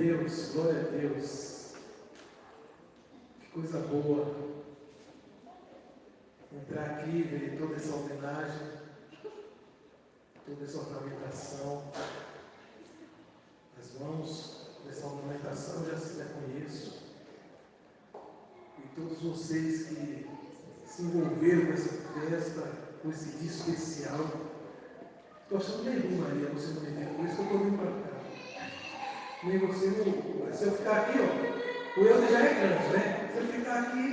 Deus, glória a Deus. Que coisa boa. Entrar aqui e ver toda essa homenagem, toda essa ornamentação. As mãos dessa ornamentação eu já conheço. E todos vocês que se envolveram com essa festa, com esse dia especial. Estou achando nenhum, Maria, você não me vê, por isso que eu estou vindo para cá. Nem você, se eu ficar aqui, ó, o eu já é grande, né? Se eu ficar aqui,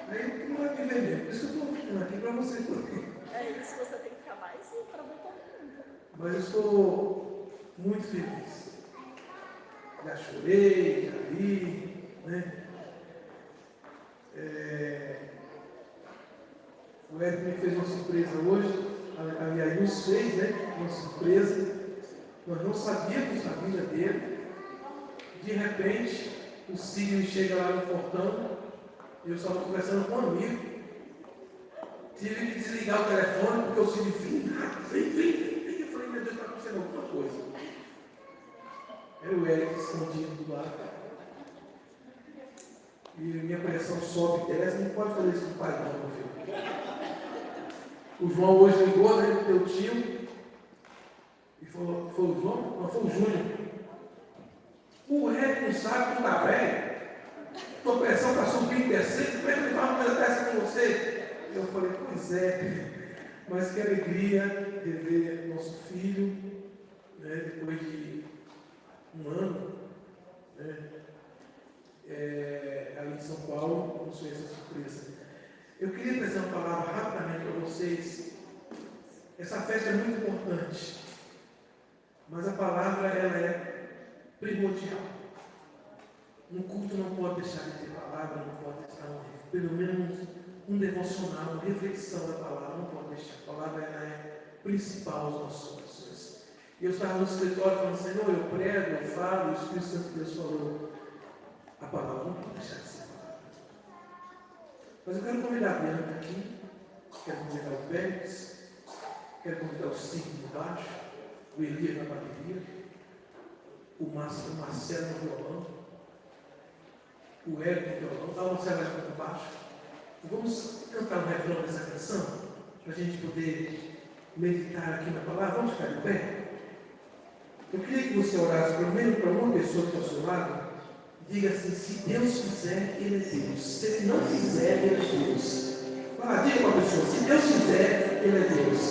aí não vai me ver mesmo. Por isso que eu estou ficando aqui para você poder. É isso, você tem que ficar mais para ver todo mundo. Mas eu estou muito feliz. Já chorei, já ri, né? O Eric me fez uma surpresa hoje, aliás, nos fez, né? Uma surpresa. Nós não sabíamos da vida dele. De repente, o Sidney chega lá no portão. Eu estava conversando com um amigo. Tive que desligar o telefone, porque o Sidney vem. Eu falei, meu Deus, está acontecendo alguma coisa. Era o Eric escondido do lado. E minha pressão sobe e desce. Não pode fazer isso com o pai, não, meu filho. O João hoje ligou, né? Teu tio. E falou, foi o João? Não, foi o Júnior. O Eric não sabe que está velho. Tua pressão está subindo e descendo. Como é que ele fala uma coisa dessa com você? Eu falei, pois é. Mas que alegria rever nosso filho, né? Depois de um ano, né? Ali em São Paulo, não sei essa surpresa. Eu queria trazer uma palavra rapidamente para vocês. Essa festa é muito importante, mas a palavra ela é primordial. Um culto não pode deixar de ter palavra, não pode deixar pelo menos um devocional, uma reflexão da palavra, não pode deixar. A palavra ela é principal aos nossos corações. E eu estava no escritório falando, Senhor, eu prego, eu falo, e o Espírito Santo de Deus falou, a palavra não pode deixar de ser falada. Mas eu quero convidar a Bianca aqui, quero convidar o Pérez, quero convidar o Cid de baixo, o Elias na bateria, o Marcelo no violão, o Eric no violão, dá uma Marcelo aqui baixo. Vamos cantar o refrão dessa canção, para a gente poder meditar aqui na palavra. Vamos ficar de pé? Eu queria que você orasse pelo menos para uma pessoa que está ao seu lado. Diga assim, se Deus fizer, Ele é Deus. Se Ele não fizer, Ele é Deus. Vai lá, diga para a pessoa, se Deus fizer, Ele é Deus.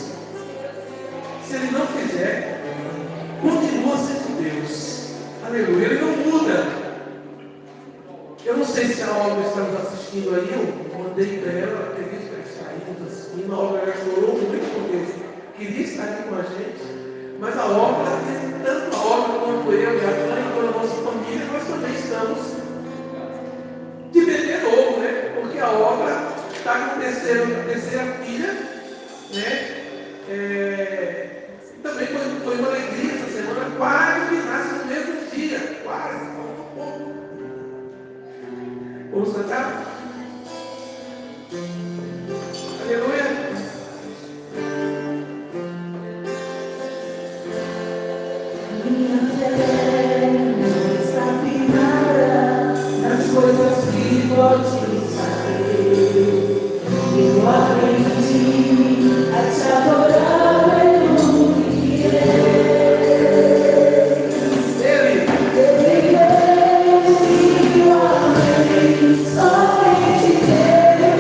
Se Ele não fizer, continua sendo Deus. Aleluia, Ele não muda. Eu não sei se a Olga está nos assistindo aí, eu mandei para ela, acredito que ela está aí nos assistindo. A Olga já chorou muito porque queria estar aqui com a gente, mas a Olga, tanto a Olga quanto eu e a Fran, quanto a nossa família, nós também estamos de bebê novo, né? Porque a Olga está com a terceira filha, né? Também foi uma alegria essa semana, quase que nasce no mesmo dia, quase. Vamos cantar? Aleluia! Minha fé não está firmada nas coisas que pode saber. Eu aprendi a te adorar pelo que é. Somente Ele,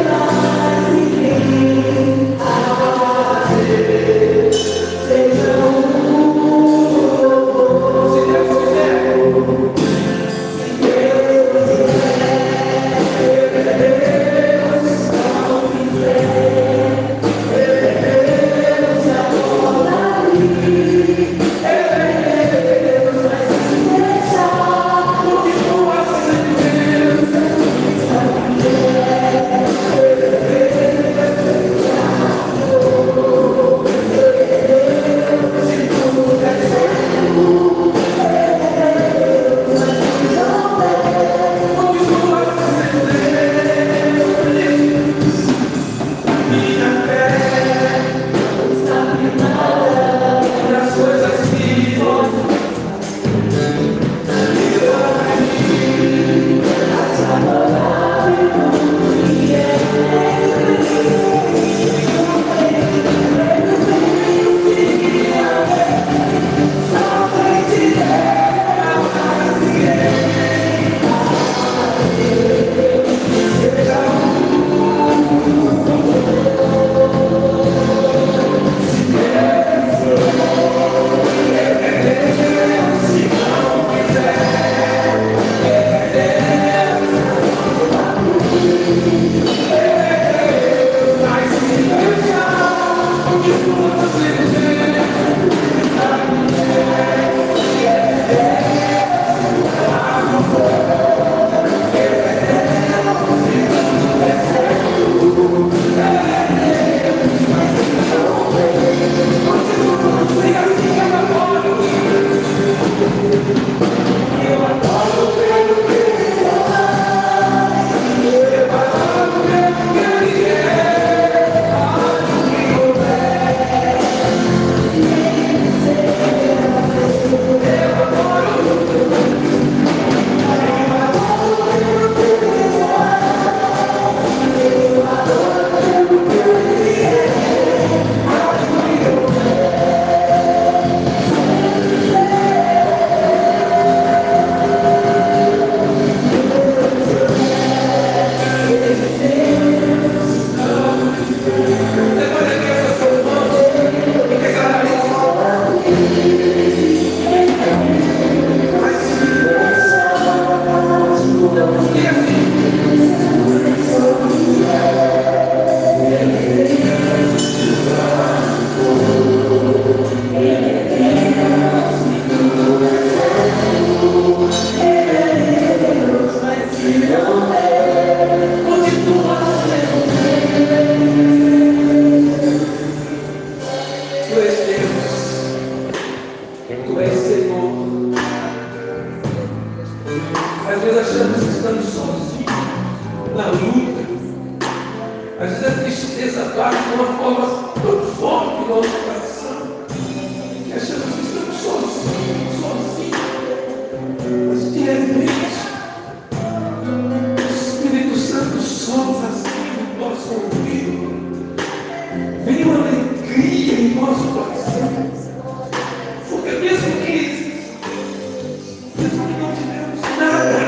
Às vezes achamos que estamos sozinhos na luta. Às vezes a tristeza bate de uma forma tão forte no nosso coração que achamos que estamos sozinhos. Mas de repente, o Espírito Santo sopra assim no nosso ouvido. Vem uma alegria em nosso coração. Porque mesmo que não tivemos nada,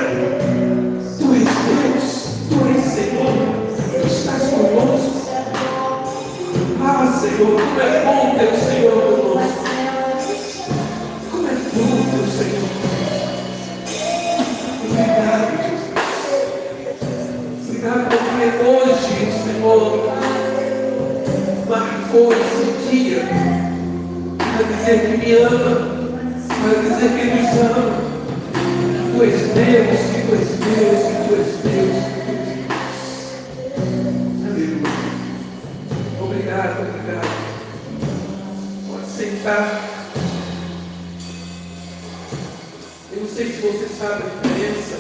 Tu és Deus, Tu és Senhor, Tu estás conosco. Ah, Senhor, como é bom ter o Senhor conosco. Como é bom ter o Senhor conosco. Obrigado, Jesus. Obrigado porque hoje o Senhor marcou esse dia para dizer que me ama, para dizer que nos ama. Tu és Deus, que Tu és Deus, que Tu és Deus. Aleluia. Obrigado, obrigado. Pode sentar. Eu não sei se você sabe a diferença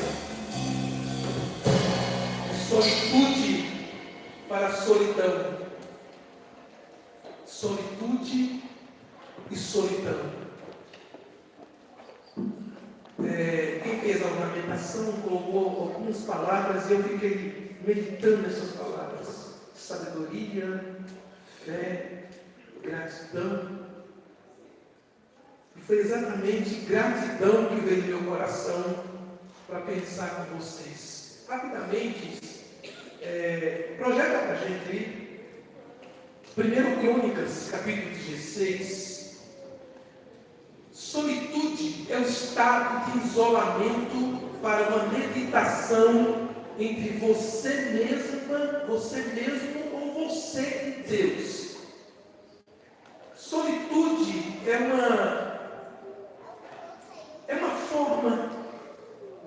de solitude para solidão. Solitude e solidão. Quem fez a ornamentação colocou algumas palavras e eu fiquei meditando nessas palavras: sabedoria, fé, gratidão. E foi exatamente gratidão que veio no meu coração para pensar com vocês. Rapidamente, projeta para a gente aí 1 Crônicas, capítulo 16. Solitude é o estado de isolamento para uma meditação entre você mesma, você mesmo ou você e Deus. Solitude é uma forma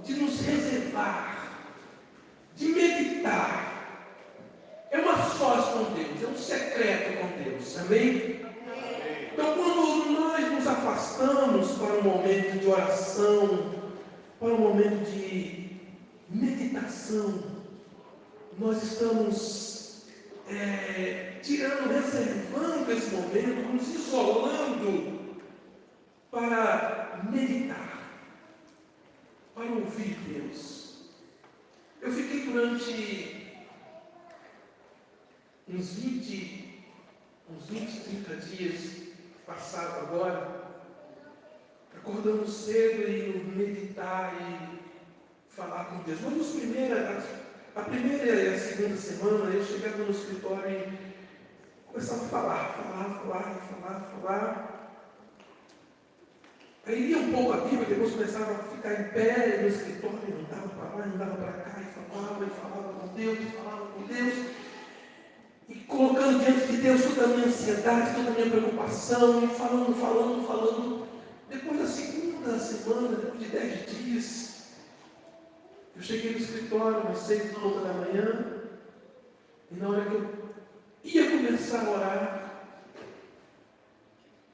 de nos reservar, de meditar. É uma sós com Deus, é um secreto com Deus, amém? Então, quando nós nos afastamos para um momento de oração, para um momento de meditação, nós estamos reservando esse momento, nos isolando para meditar, para ouvir Deus. Eu fiquei durante uns 20, 30 dias passado agora, acordando cedo e meditar e falar com Deus. Mas a primeira e a segunda semana, eu chegava no escritório e começava a falar. Aí lia um pouco a Bíblia, depois começava a ficar em pé no escritório, andava para lá, andava para cá, e falava com Deus. E colocando diante de Deus toda a minha ansiedade, toda a minha preocupação, e falando. Depois da segunda semana, depois de 10 dias, eu cheguei no escritório às 6h30 da manhã, e na hora que eu ia começar a orar,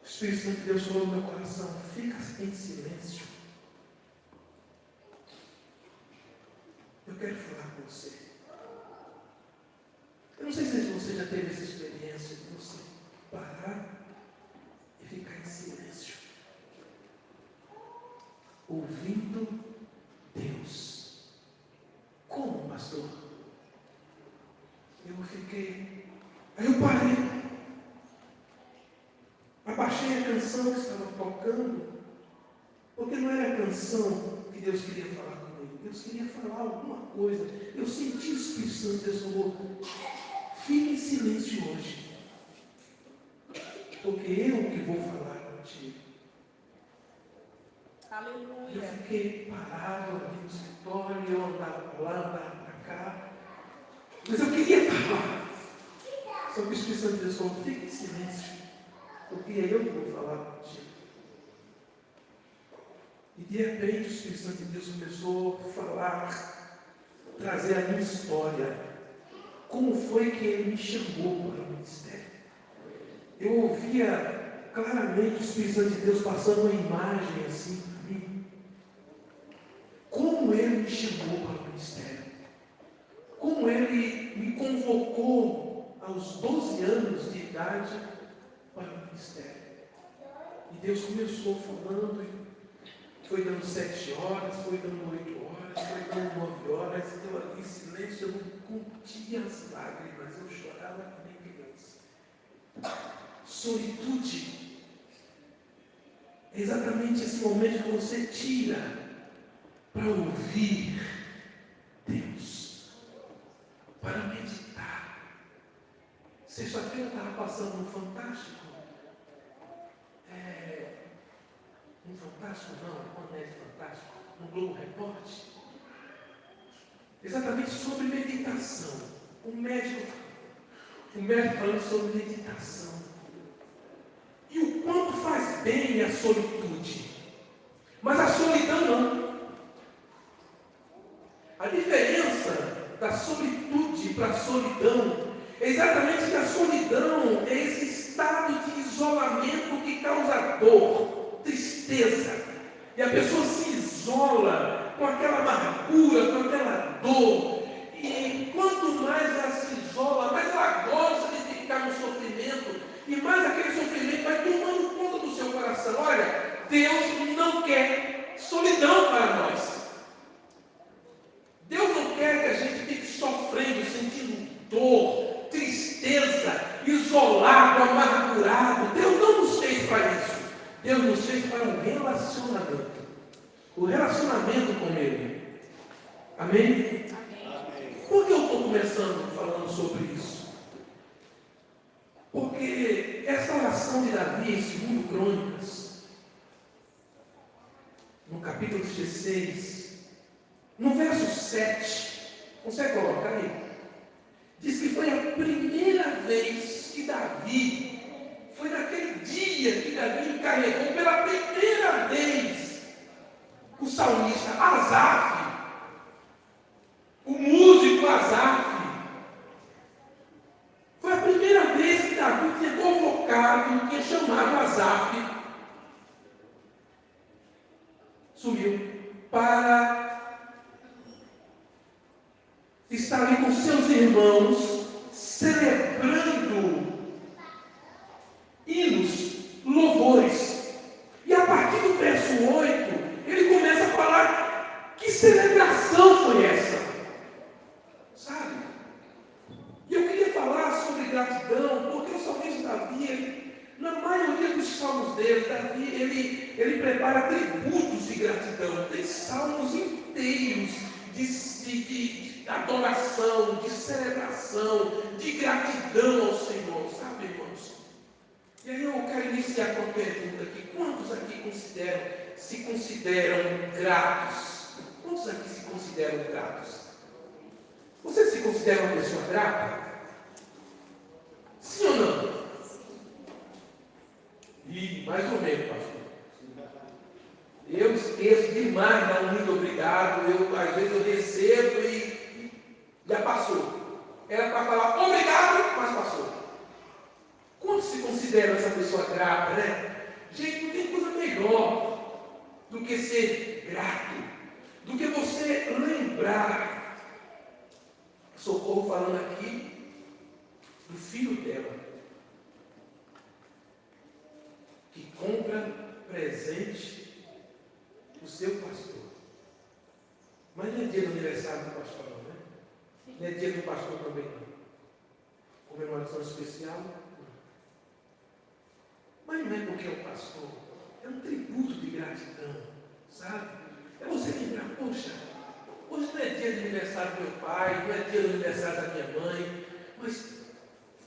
o Espírito Santo de Deus falou no meu coração: fica em silêncio. Eu quero falar com você. Eu não sei se você já teve essa experiência de você parar e ficar em silêncio, ouvindo Deus. Como, pastor? Aí eu parei, abaixei a canção que estava tocando, porque não era a canção que Deus queria falar comigo. Deus queria falar alguma coisa. Eu senti o Espírito Santo de Deus falou: fique em silêncio hoje, porque eu que vou falar contigo. Aleluia. Eu fiquei parado ali no escritório, eu andava para lá, andava para cá, mas eu queria falar. Só que o Espírito Santo de Deus falou: fique em silêncio, porque é eu que vou falar contigo. E de repente o Espírito Santo de Deus começou a falar, trazer a minha história. Como foi que Ele me chamou para o ministério? Eu ouvia claramente o Espírito Santo de Deus passando uma imagem assim para mim. Como como Ele me chamou para o ministério, como Ele me convocou aos 12 anos de idade para o ministério. E Deus começou falando, e foi dando 7 horas, foi dando 8 horas, foi dando 9 horas, e eu ali em silêncio, eu não contia as lágrimas, eu chorava que nem criança. Solitude é exatamente esse momento que você tira para ouvir Deus, para meditar. Sexta-feira eu estava passando no Fantástico. No Fantástico não, não é Fantástico, no Globo Repórter. Exatamente sobre meditação. O médico falando sobre meditação. E o quanto faz bem a solitude. Mas a solidão não. A diferença da solitude para a solidão é exatamente que a solidão é esse estado de isolamento que causa dor, tristeza. E a pessoa se isola com aquela amargura, com aquela dor. E quanto mais ela se isola, mais ela gosta de ficar no sofrimento. E mais aquele sofrimento vai tomando conta do seu coração. Olha, Deus não quer solidão para nós. Deus não quer que a gente fique sofrendo, sentindo dor, tristeza, isolado, amargurado. Deus não nos fez para isso. Deus nos fez para um relacionamento. O relacionamento com Ele. Amém? Amém. Por que eu estou começando falando sobre isso? Porque essa oração de Davi em 2 Crônicas, no capítulo 16, no verso 7, consegue colocar aí? Diz que foi a primeira vez que Davi, foi naquele dia que Davi encarregou pela primeira vez o salmista Asaf, o músico Asaf. Foi a primeira vez que Davi tinha convocado, tinha chamado Asaf, sumiu, para estar ali com seus irmãos, celebrando hinos, louvores. E a partir do verso 8, ele começa a falar: que celebração foi essa? Sabe? E eu queria falar sobre gratidão, porque o salmista Davi, na maioria dos salmos dele, Davi, ele prepara tributos de gratidão. Tem salmos inteiros de adoração, de celebração, de gratidão ao Senhor, sabe, irmãos? E aí eu quero iniciar com a pergunta aqui: quantos aqui se consideram gratos? Quantos aqui se consideram gratos? Você se considera uma pessoa grata? Sim ou não? E mais ou menos, pastor. Eu esqueço demais de dar um muito obrigado. Às vezes eu recebo e já passou. Era para falar obrigado, mas passou. Quantos se consideram essa pessoa grata, né? Gente, não tem coisa melhor do que ser grato, do que você lembrar. Socorro falando aqui do filho dela, que compra presente do seu pastor. Mas não é dia do aniversário do pastor, não, né? Não é dia do pastor também, não. Comemoração especial, não. Mas não é porque é o pastor, é um tributo de gratidão, sabe? É você lembrar: poxa, hoje não é dia de aniversário do meu pai, não é dia do aniversário da minha mãe, mas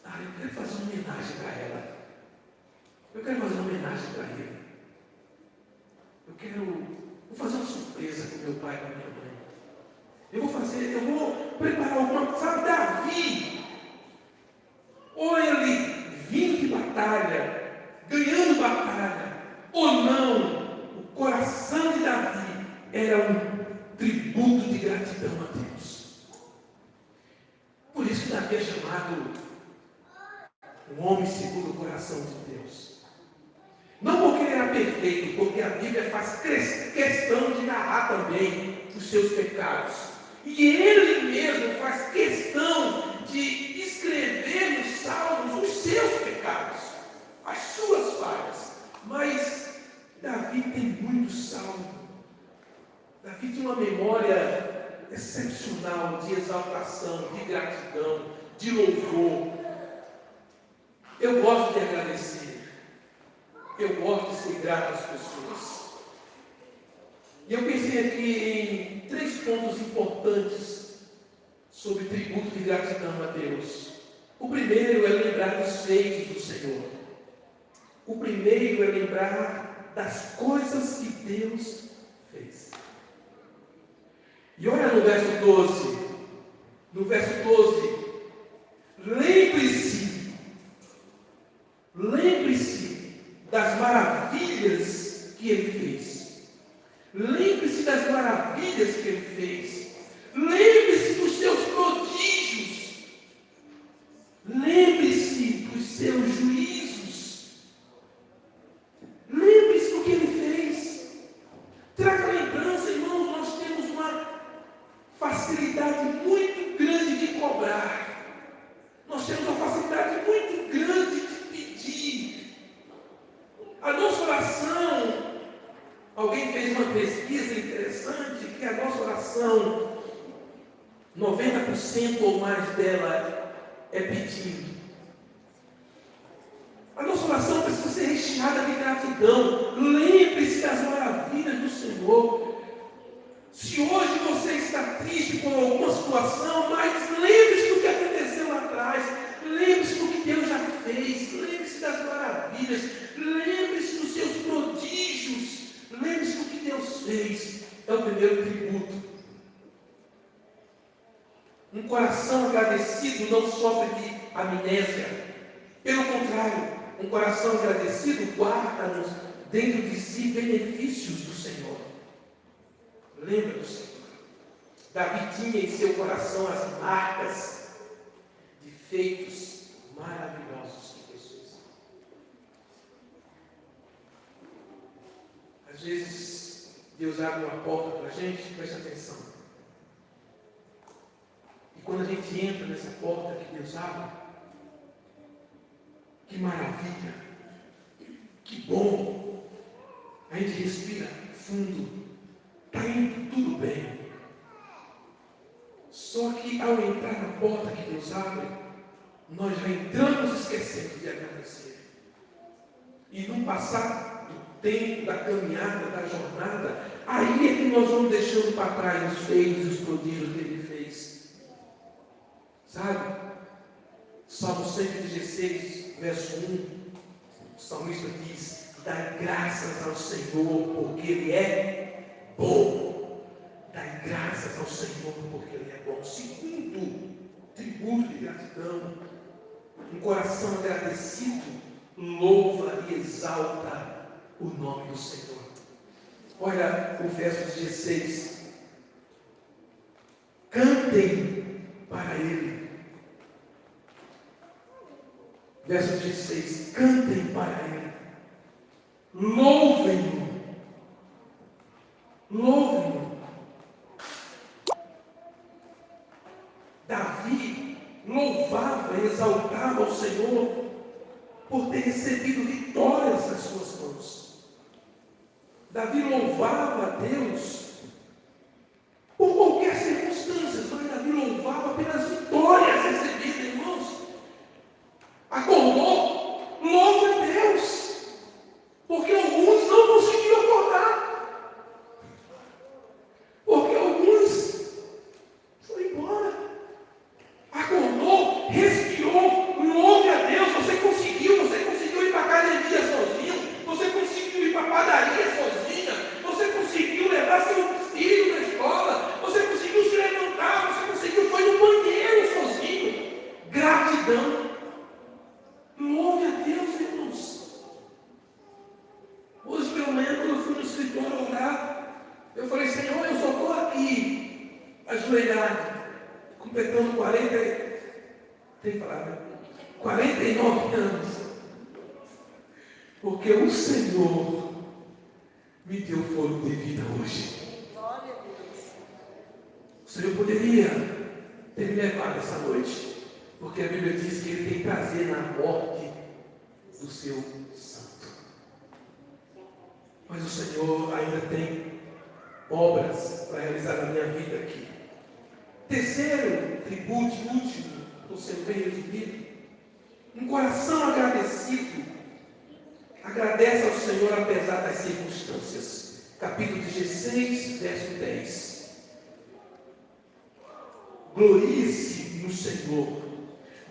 eu quero fazer uma homenagem para ela. Eu quero fazer uma homenagem para ele. Vou fazer uma surpresa para o meu pai e para a minha mãe. Eu vou preparar alguma coisa. Sabe, Davi, ou ele vindo de batalha, ganhando batalha, ou não, o coração de Davi era um tributo de gratidão a Deus. Por isso que Davi é chamado um homem segundo o coração de Deus. Não porque ele era perfeito, porque a Bíblia faz questão de narrar também os seus pecados. E ele mesmo faz questão de escrever nos Salmos os seus pecados, as suas falhas. Mas Davi tem muito salmo. Davi tinha uma memória excepcional de exaltação, de gratidão, de louvor. Eu gosto de agradecer. Eu gosto de ser grato às pessoas. E eu pensei aqui em 3 pontos importantes sobre tributo de gratidão a Deus. O primeiro é lembrar dos feitos do Senhor. O primeiro é lembrar das coisas que Deus fez. E olha no verso 12. No verso 12. Lembre-se das maravilhas que Ele fez. Lembre-se das maravilhas que Ele fez. Lembre-se dos seus prodígios. Lembre-se dos seus juízos. Lembre-se do que Ele fez. Traga lembrança, irmãos. Nós temos uma facilidade muito grande de cobrar. Nós temos uma facilidade muito grande de pedir. A nossa oração, alguém fez uma pesquisa interessante, que a nossa oração, 90% ou mais dela é pedindo. A nossa oração precisa ser recheada de gratidão. Lembre-se das maravilhas do Senhor. Se hoje você está triste por alguma situação, mas lembre-se do que aconteceu lá atrás. Lembre-se do que Deus já fez. Lembre-se das maravilhas. Lembre-se dos seus prodígios. Lembre-se do que Deus fez. É o primeiro tributo. Um coração agradecido não sofre de amnésia. Pelo contrário, um coração agradecido guarda dentro de si benefícios do Senhor. Lembra do Senhor. Davi tinha em seu coração as marcas de feitos maravilhosos de Jesus. Às vezes, Deus abre uma porta para a gente, preste atenção. E quando a gente entra nessa porta que Deus abre, que maravilha, que bom, a gente respira fundo. Está indo tudo bem. Só que ao entrar na porta que Deus abre, nós já entramos esquecendo de agradecer. E no passar do tempo, da caminhada, da jornada, aí é que nós vamos deixando para trás os feitos e os prodígios que Ele fez. Sabe? Salmo 116, verso 1, o salmista diz: dai graças ao Senhor, porque Ele é bom. Dai graças ao Senhor, porque Ele é bom. Segundo tributo de gratidão, um coração agradecido louva e exalta o nome do Senhor. Olha o verso 16. Cantem para Ele. Verso 16. Cantem para Ele. Louvem-no. Louvem-no. Davi louvava e exaltava o Senhor por ter recebido vitórias nas suas mãos. Davi louvava a Deus por qualquer circunstância, mas Davi louvava pelas vitórias recebidas, irmãos. Acordou, louva a Deus, porque alguns não conseguiram acordar, porque alguns foram embora. Acordou, respirou, louve a Deus. Você conseguiu ir para a academia sozinho, você conseguiu ir para a padaria sozinha, você conseguiu levar seu filho na escola, você conseguiu se levantar, você conseguiu, foi no banheiro sozinho. Gratidão. Louve a Deus, irmãos. Hoje pela manhã, quando eu fui no escritório orar, eu falei: Senhor, eu só estou aqui, ajoelhado, completando 49 anos, porque o Senhor me deu fôlego de vida hoje. Glória a Deus. O Senhor poderia ter me levado essa noite, porque a Bíblia diz que Ele tem prazer na morte do seu santo. Mas o Senhor ainda tem obras para realizar na minha vida aqui. Terceiro tributo e último, estou sendo bem resumido, um coração agradecido agradece ao Senhor apesar das circunstâncias. Capítulo 16, verso 10. Glorie-se no Senhor,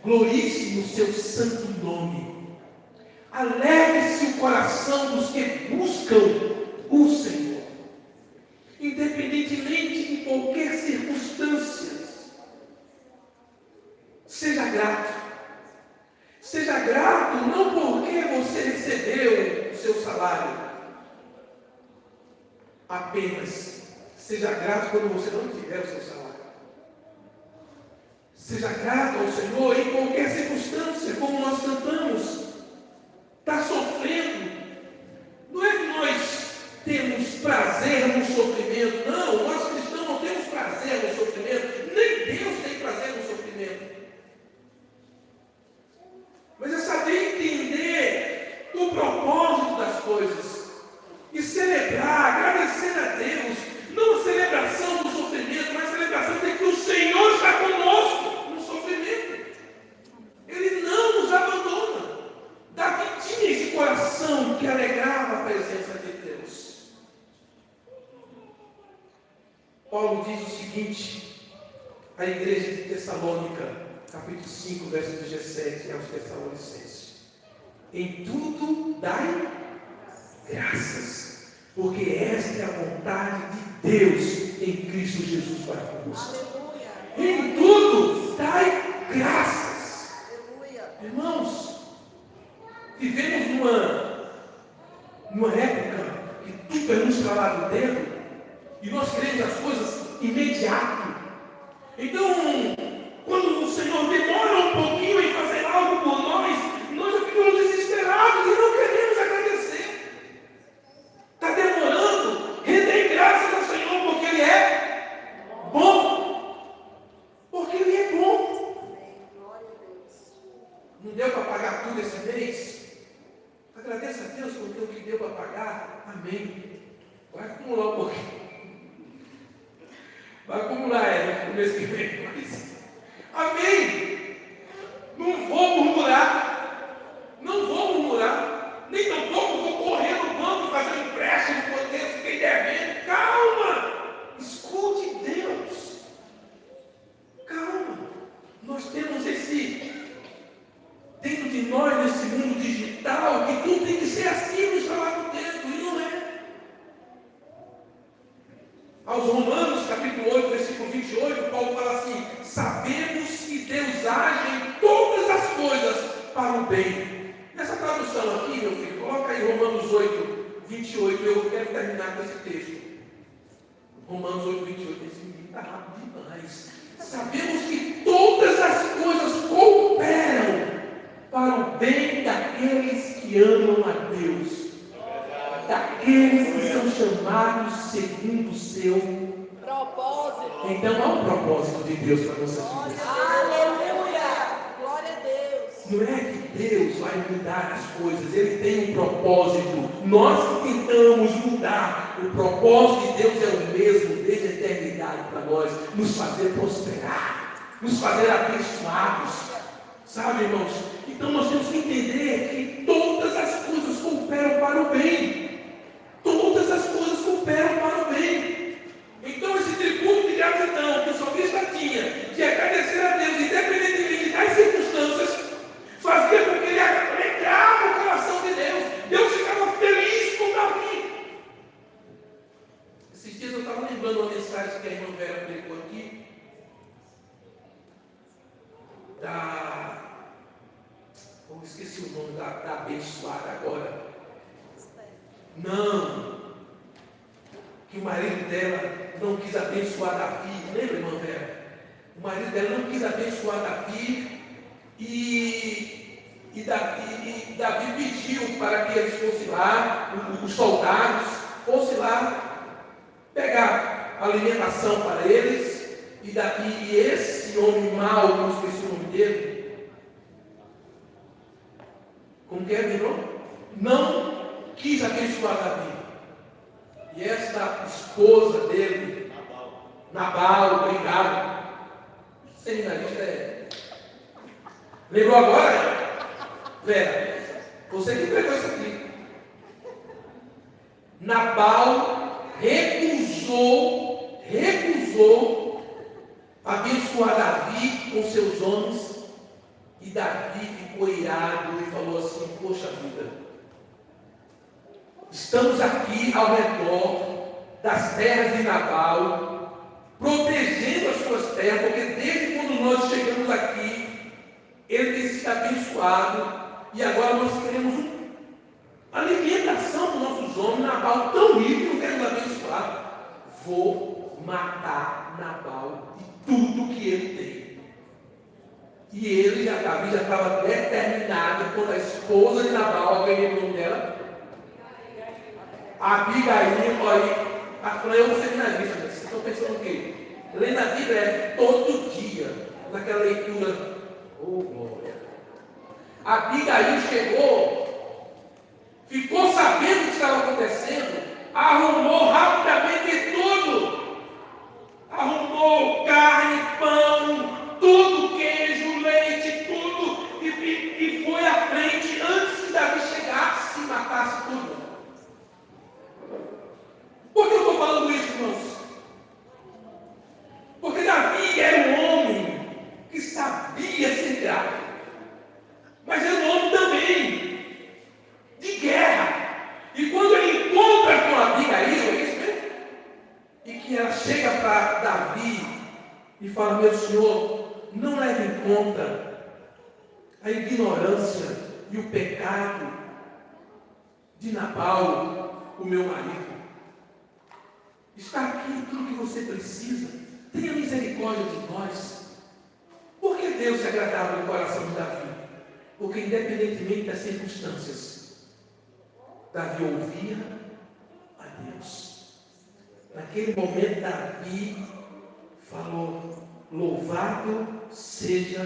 glorie-se no seu santo nome, alegre-se o coração dos que buscam o Senhor, independentemente de qualquer circunstância. Seja grato. Seja grato não porque você recebeu o seu salário, apenas seja grato quando você não tiver o seu salário. Seja grato ao Senhor em qualquer circunstância, como nós cantamos. Está sofrendo. Não é que nós temos prazer no sofrimento. Não, nós cristãos não temos prazer no sofrimento. Nem Deus tem prazer no sofrimento. Mas é saber entender o propósito das coisas e celebrar, agradecer a Deus, não a celebração do sofrimento, mas a celebração de que o Senhor está conosco no sofrimento. Ele não nos abandona. Davi tinha esse coração que alegrava a presença de Deus. Paulo diz o seguinte à igreja de Tessalônica, capítulo 5, verso 17, aos Tessalonicenses: em tudo dai graças, porque esta é a vontade de Deus em Cristo Jesus para convosco. Em tudo dai graças. Aleluia. Irmãos, vivemos numa época que tudo é nos estralar do dedo e nós queremos as coisas imediato. Então, quando o Senhor demora um pouquinho em fazer algo por nós já ficamos desesperados e não queremos agradecer. Está demorando, rendem graças ao Senhor porque Ele é bom. Porque Ele é bom. Glória a Deus. Não deu para pagar tudo esse mês? Agradeça a Deus porque o que deu para pagar, amém. Vai acumular um pouquinho. Vai acumular no mês que vem, mas amém. Não vou murmurar. Não vou murmurar. Nem tampouco vou correr no banco e fazer um empréstimo porque eu fiquei devendo. Calma. Escute Deus. Calma. Nós temos dentro de nós, nesse mundo digital, que tudo tem que ser assim no instalar do tempo. E não é. Aos Romanos, capítulo 8, versículo 28, Paulo fala assim: sabemos que Deus age em todas as coisas para o bem. Nessa tradução aqui, meu filho, coloca aí Romanos 8, 28, eu quero terminar com esse texto. Romanos 8, 28, esse menino está rápido demais. Sabemos que todas as coisas cooperam para o bem daqueles que amam a Deus, daqueles que são chamados segundo o seu propósito. Então há um propósito de Deus para nossas vidas. Aleluia. Glória a Deus. Não é que Deus vai mudar as coisas, Ele tem um propósito. Nós que tentamos mudar, o propósito de Deus é o mesmo desde a eternidade para nós, nos fazer prosperar, nos fazer abençoados. Sabe, irmãos? Então nós temos que entender que todas as coisas cooperam para o bem. Todas as coisas cooperam para o bem. Então esse tributo de gratidão que o salmista tinha, de agradecer a Deus, independentemente das circunstâncias, fazia com que ele alegrava o coração de Deus. Deus ficava feliz com Davi. Esses dias eu estava lembrando uma mensagem que a irmã Vera pregou aqui, esqueci o nome da abençoada agora. Não, que o marido dela não quis abençoar Davi. Lembra, irmã Vera? O marido dela não quis abençoar Davi e Davi pediu para que eles fossem lá, os soldados, fosse lá pegar alimentação para eles, e esse homem mau, que eu esqueci o nome dele, como que é, virou? Não quis abençoar Davi. E esta esposa dele, Nabal, obrigado. Seminarista é. Lembrou agora? Vera, você que pregou isso aqui. Nabal recusou abençoar Davi com seus homens, e Davi ficou irado e falou assim: poxa vida, estamos aqui ao redor das terras de Nabal, protegendo as suas terras, porque desde quando nós chegamos aqui, ele tem sido abençoado, e agora nós queremos alimentação para os nossos homens. Nabal tão rico, não quer nos abençoar. Vou matar Nabal de tudo que ele tem. E Davi já estava determinado, quando a esposa de Nabal, ganhou o nome dela, Abigail, olha, a Fran é um seminarista, vocês estão pensando o quê? Lendo a Bíblia é todo dia, naquela leitura, oh glória. Abigail chegou, ficou sabendo o que estava acontecendo, arrumou rapidamente tudo, arrumou carne, pão, tudo, queijo, leite, tudo, e foi à frente antes que Davi chegasse e matasse tudo. Por que eu estou falando isso, irmãos? Porque Davi era um homem que sabia ser grato, mas era um homem também de guerra. E quando ele encontra com Abigail, é isso mesmo? E que ela chega para Davi e fala: meu senhor, não leve em conta a ignorância e o pecado de Nabal, o meu marido. Está aqui tudo que você precisa. Tenha misericórdia de nós. Por que Deus se agradava no coração de Davi? Porque independentemente das circunstâncias, Davi ouvia a Deus. Naquele momento Davi falou: louvado seja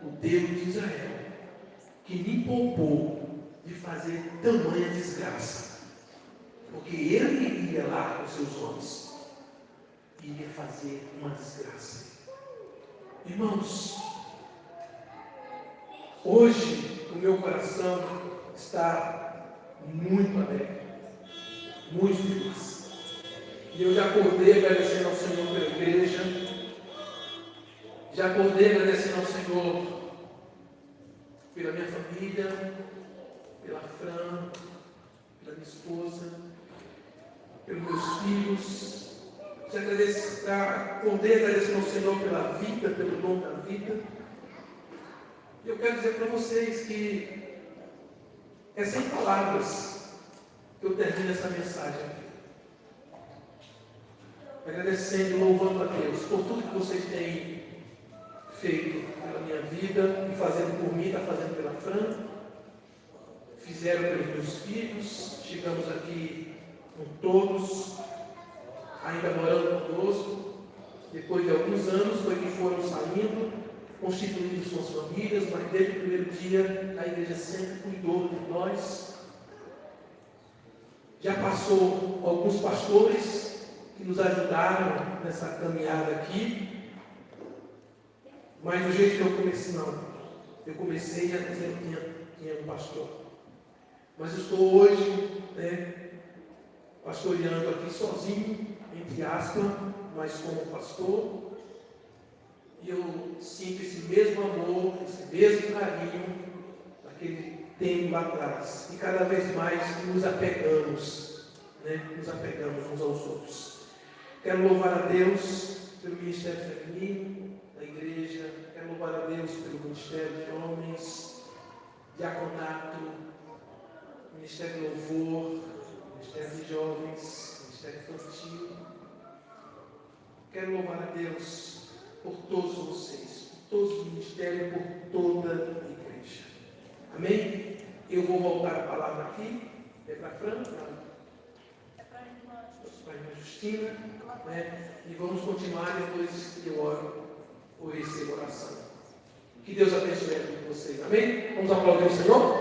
o Deus de Israel, que me poupou de fazer tamanha desgraça. Porque ele iria lá com seus homens e iria fazer uma desgraça. Irmãos, hoje o meu coração está muito alegre, muito feliz. E eu já acordei agradecendo ao Senhor pela igreja, já acordei agradecendo ao Senhor pela minha família, pela Fran, pela minha esposa, pelos meus filhos. Já acordei agradecendo ao Senhor pela vida, pelo dom da vida. E eu quero dizer para vocês que é sem palavras que eu termino essa mensagem aqui. Agradecendo e louvando a Deus por tudo que vocês têm feito pela minha vida, e fazendo por mim, está fazendo pela Fran, fizeram pelos meus filhos. Chegamos aqui com todos, ainda morando conosco. Depois de alguns anos foi que foram saindo, constituindo suas famílias, mas desde o primeiro dia a igreja sempre cuidou de nós. Já passou alguns pastores que nos ajudaram nessa caminhada aqui, mas do jeito que eu comecei, não. Eu comecei a dizer que tinha um pastor. Mas eu estou hoje, pastoreando aqui sozinho, entre aspas, mas como pastor. E eu sinto esse mesmo amor, esse mesmo carinho daquele tempo lá atrás. E cada vez mais nos apegamos, nos apegamos uns aos outros. Quero louvar a Deus pelo ministério feminino da igreja. Quero louvar a Deus pelo ministério de homens, diaconato, ministério de louvor, ministério de jovens, ministério infantil. Quero louvar a Deus por todos vocês, por todos os ministérios, por toda a igreja. Amém? Eu vou voltar a palavra aqui. É para a Fran? Não. Justina, né? E vamos continuar depois que eu oro por esse oração. Que Deus abençoe a vocês. Amém? Vamos aplaudir o Senhor?